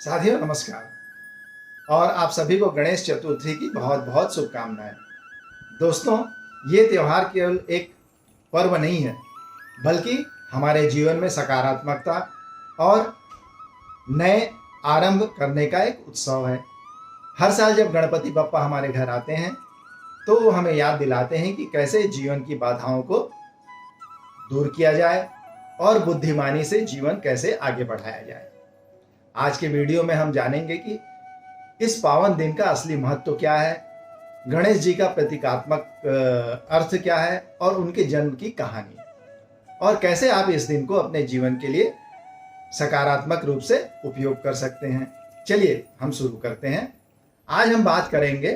साथियों नमस्कार। और आप सभी को गणेश चतुर्थी की बहुत बहुत शुभकामनाएं। दोस्तों, ये त्यौहार केवल एक पर्व नहीं है, बल्कि हमारे जीवन में सकारात्मकता और नए आरंभ करने का एक उत्सव है। हर साल जब गणपति बप्पा हमारे घर आते हैं तो वो हमें याद दिलाते हैं कि कैसे जीवन की बाधाओं को दूर किया जाए और बुद्धिमानी से जीवन कैसे आगे बढ़ाया जाए। आज के वीडियो में हम जानेंगे कि इस पावन दिन का असली महत्व क्या है, गणेश जी का प्रतीकात्मक अर्थ क्या है और उनके जन्म की कहानी, और कैसे आप इस दिन को अपने जीवन के लिए सकारात्मक रूप से उपयोग कर सकते हैं। चलिए हम शुरू करते हैं। आज हम बात करेंगे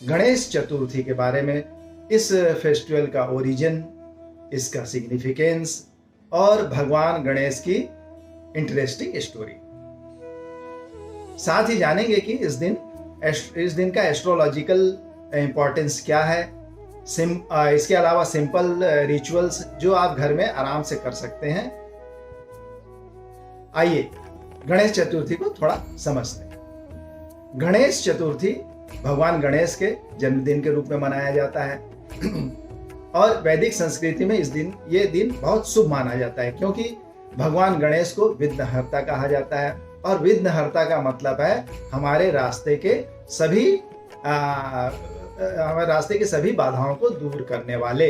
गणेश चतुर्थी के बारे में, इस फेस्टिवल का ओरिजिन, इसका सिग्निफिकेंस और भगवान गणेश की इंटरेस्टिंग स्टोरी। साथ ही जानेंगे कि इस दिन का एस्ट्रोलॉजिकल इंपॉर्टेंस क्या है। इसके अलावा सिंपल रिचुअल्स जो आप घर में आराम से कर सकते हैं। आइए गणेश चतुर्थी को थोड़ा समझते हैं। गणेश चतुर्थी भगवान गणेश के जन्मदिन के रूप में मनाया जाता है और वैदिक संस्कृति में ये दिन बहुत शुभ माना जाता है, क्योंकि भगवान गणेश को विघ्नहर्ता कहा जाता है। और विघ्नहर्ता का मतलब है हमारे रास्ते के सभी बाधाओं को दूर करने वाले।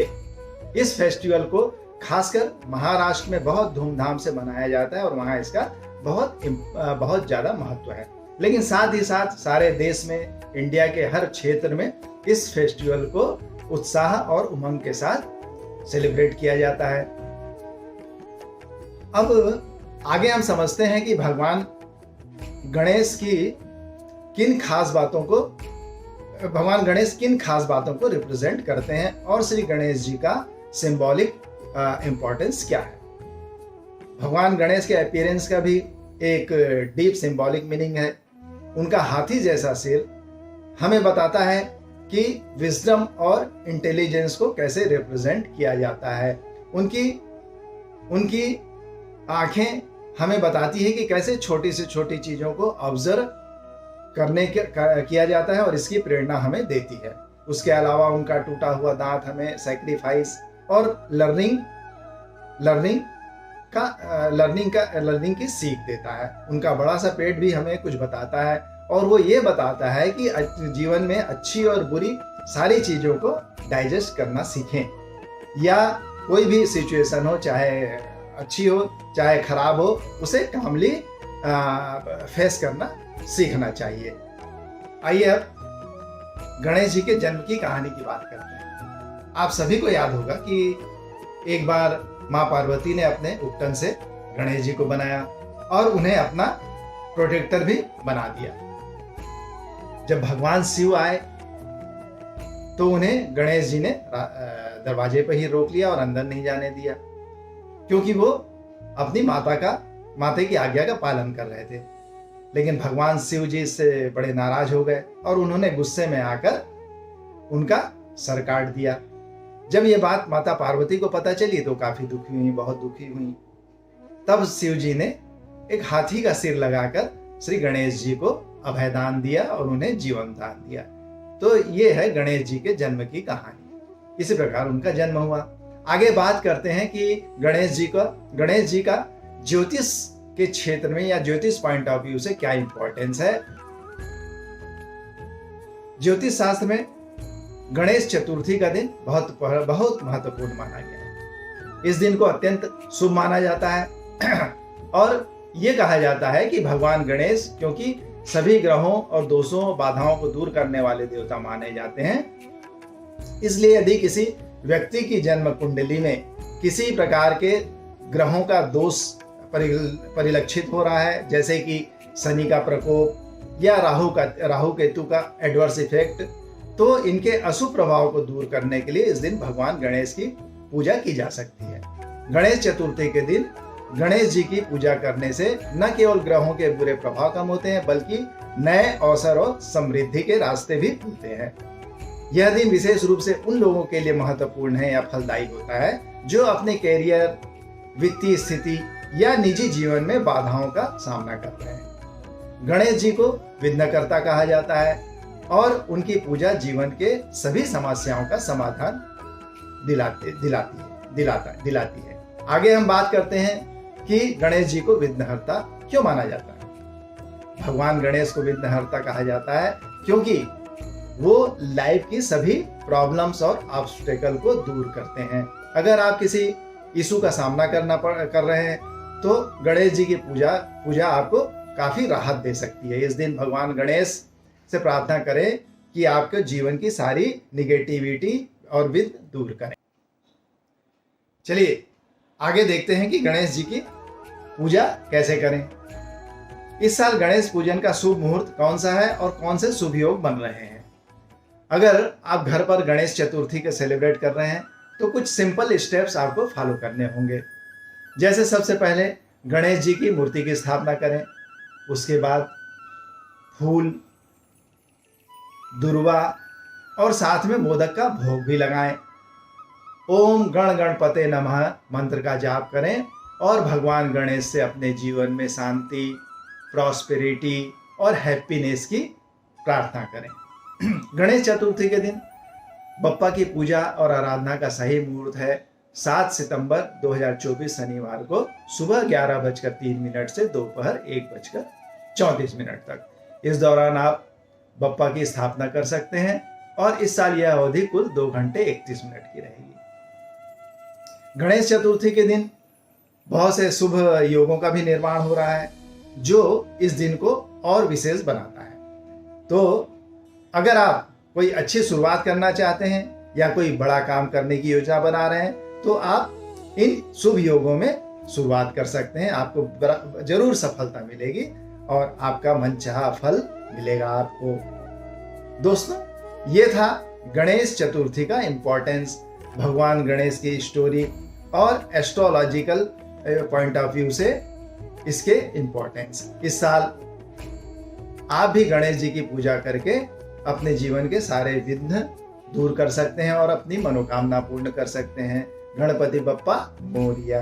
इस फेस्टिवल को खासकर महाराष्ट्र में बहुत धूमधाम से मनाया जाता है और वहाँ इसका बहुत ज़्यादा महत्व है। लेकिन साथ ही साथ सारे देश में, इंडिया के हर क्षेत्र में इस फेस्टिवल को उत्साह और उमंग के साथ सेलिब्रेट किया जाता है। अब आगे हम समझते हैं कि भगवान गणेश किन खास बातों को रिप्रेजेंट करते हैं और श्री गणेश जी का सिंबॉलिक इंपॉर्टेंस क्या है। भगवान गणेश के अपीयरेंस का भी एक डीप सिंबॉलिक मीनिंग है। उनका हाथी जैसा सिर हमें बताता है कि विजडम और इंटेलिजेंस को कैसे रिप्रेजेंट किया जाता है। उनकी आंखें हमें बताती है कि कैसे छोटी से छोटी चीजों को ऑब्जर्व किया जाता है और इसकी प्रेरणा हमें देती है। उसके अलावा उनका टूटा हुआ दांत हमें सैक्रिफाइस और लर्निंग की सीख देता है। उनका बड़ा सा पेट भी हमें कुछ बताता है और वो ये बताता है कि जीवन में अच्छी और बुरी सारी चीजों को डाइजेस्ट करना सीखें, या कोई भी सिचुएशन हो, चाहे अच्छी हो चाहे खराब हो, उसे कामली फेस करना सीखना चाहिए। आइए अब गणेश जी के जन्म की कहानी की बात करते हैं। आप सभी को याद होगा कि एक बार माँ पार्वती ने अपने उपटन से गणेश जी को बनाया और उन्हें अपना प्रोटेक्टर भी बना दिया। जब भगवान शिव आए तो उन्हें गणेश जी ने दरवाजे पर ही रोक लिया और अंदर नहीं जाने दिया, क्योंकि वो अपनी माता की आज्ञा का पालन कर रहे थे। लेकिन भगवान शिव जी इससे बड़े नाराज हो गए और उन्होंने गुस्से में आकर उनका सर काट दिया। जब ये बात माता पार्वती को पता चली तो काफी दुखी हुई, बहुत दुखी हुई। तब शिव जी ने एक हाथी का सिर लगाकर श्री गणेश जी को अभयदान दिया और उन्हें जीवन दान दिया। तो ये है गणेश जी के जन्म की कहानी। इसी प्रकार उनका जन्म हुआ। आगे बात करते हैं कि गणेश जी का ज्योतिष के क्षेत्र में या ज्योतिष पॉइंट ऑफ व्यू से क्या इंपॉर्टेंस है। ज्योतिष शास्त्र में गणेश चतुर्थी का दिन बहुत महत्वपूर्ण माना गया है। इस दिन को अत्यंत शुभ माना जाता है और ये कहा जाता है कि भगवान गणेश, क्योंकि सभी ग्रहों और दोषों बाधाओं को दूर करने वाले देवता माने जाते हैं, इसलिए यदि किसी व्यक्ति की जन्म कुंडली में किसी प्रकार के ग्रहों का दोष परिलक्षित हो रहा है, जैसे कि शनि का प्रकोप या राहु केतु का एडवर्स इफेक्ट, तो इनके अशुभ प्रभाव को दूर करने के लिए इस दिन भगवान गणेश की पूजा की जा सकती है। गणेश चतुर्थी के दिन गणेश जी की पूजा करने से न केवल ग्रहों के बुरे प्रभाव कम होते हैं, बल्कि नए अवसर और समृद्धि के रास्ते भी खुलते हैं। यह दिन विशेष रूप से उन लोगों के लिए महत्वपूर्ण है या फलदायी होता है जो अपने कैरियर, वित्तीय स्थिति या निजी जीवन में बाधाओं का सामना कर रहे हैं। गणेश जी को विघ्नकर्ता कहा जाता है और उनकी पूजा जीवन के सभी समस्याओं का समाधान दिलाती है। आगे हम बात करते हैं कि गणेश जी को विघ्नहर्ता क्यों माना जाता है। भगवान गणेश को विघ्नहर्ता कहा जाता है क्योंकि वो लाइफ की सभी प्रॉब्लम्स और ऑब्स्टेकल को दूर करते हैं। अगर आप किसी इशू का सामना कर रहे हैं तो गणेश जी की पूजा आपको काफी राहत दे सकती है। इस दिन भगवान गणेश से प्रार्थना करें कि आपके जीवन की सारी निगेटिविटी और विघ्न दूर करें। चलिए आगे देखते हैं कि गणेश जी की पूजा कैसे करें। इस साल गणेश पूजन का शुभ मुहूर्त कौन सा है और कौन से शुभ योग बन रहे हैं। अगर आप घर पर गणेश चतुर्थी के सेलिब्रेट कर रहे हैं तो कुछ सिंपल स्टेप्स आपको फॉलो करने होंगे। जैसे सबसे पहले गणेश जी की मूर्ति की स्थापना करें, उसके बाद फूल, दुर्वा और साथ में मोदक का भोग भी लगाएं। ओम गण गणपते नमः मंत्र का जाप करें और भगवान गणेश से अपने जीवन में शांति, प्रॉस्पेरिटी और हैप्पीनेस की प्रार्थना करें। गणेश चतुर्थी के दिन बप्पा की पूजा और आराधना का सही मुहूर्त है 7 सितंबर 2024 शनिवार को सुबह 11:03 से दोपहर 1:34 तक। इस दौरान आप बप्पा की स्थापना कर सकते हैं और इस साल यह अवधि कुल 2 घंटे 31 मिनट की रहेगी। गणेश चतुर्थी के दिन बहुत से शुभ योगों का भी निर्माण हो रहा है जो इस दिन को और विशेष बनाता है। तो अगर आप कोई अच्छी शुरुआत करना चाहते हैं या कोई बड़ा काम करने की योजना बना रहे हैं तो आप इन शुभ योगों में शुरुआत कर सकते हैं। आपको जरूर सफलता मिलेगी और आपका मनचाहा फल मिलेगा आपको। दोस्तों, ये था गणेश चतुर्थी का इम्पोर्टेंस, भगवान गणेश की स्टोरी और एस्ट्रोलॉजिकल पॉइंट ऑफ व्यू से इसके इम्पोर्टेंस। इस साल आप भी गणेश जी की पूजा करके अपने जीवन के सारे विघ्न दूर कर सकते हैं और अपनी मनोकामना पूर्ण कर सकते हैं। गणपति बप्पा मोरिया।